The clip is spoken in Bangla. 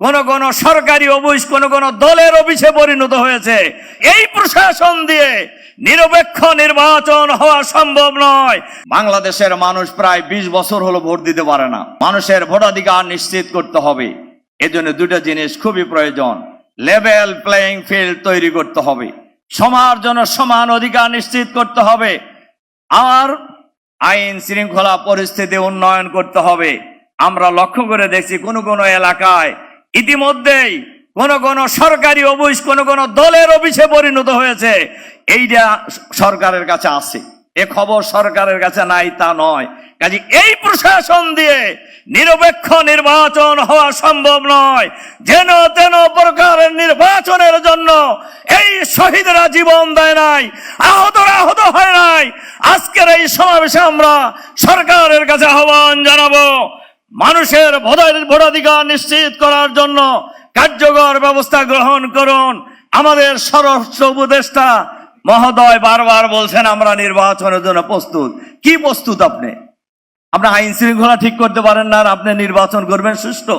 কোন কোন সরকারি অফিস কোন কোন দলের অফিসে পরিণত হয়েছে। এই প্রশাসন দিয়ে নিরপেক্ষ নির্বাচন হওয়া সম্ভব নয়। বাংলাদেশের মানুষ প্রায় 20 বছর হলো ভোট দিতে পারে না। মানুষের ভোটাধিকার নিশ্চিত করতে হবে। এজন্য দুটো জিনিস খুবই প্রয়োজন। লেভেল প্লেইং ফিল্ড তৈরি করতে হবে, সবার জন্য সমান অধিকার নিশ্চিত করতে হবে, আর আইন শৃঙ্খলা পরিস্থিতি উন্নয়ন করতে হবে। আমরা লক্ষ্য করে দেখছি কোন কোন এলাকায় ইতিমধ্যেই কোন কোন সরকারি অফিস কোন কোন দলের অফিসে পরিণত হয়েছে। এইটা সরকারের কাছে আছে, এ খবর সরকারের কাছে নাই তা নয়। কাজে এই প্রশাসন দিয়ে নিরপেক্ষ নির্বাচন হওয়া সম্ভব নয়। যেন তেন প্রকারের নির্বাচনের জন্য এই শহীদরা জীবন দেয় নাই, আহতরা আহত হয় নাই। আজকের এই সমাবেশে আমরা সরকারের কাছে আহ্বান জানাবো, মানুষের ভোটাধিকার নিশ্চিত করার জন্য কার্যকর ব্যবস্থা গ্রহণ করুন। আমাদের স্বরাষ্ট্র উপদেষ্টা মহোদয় বারবার বলছেন আমরা নির্বাচনের জন্য প্রস্তুত। কি প্রস্তুত আপনি? আপনি আইন শৃঙ্খলা ঠিক করতে পারেন না আর আপনি নির্বাচন করবেন সুষ্ঠু?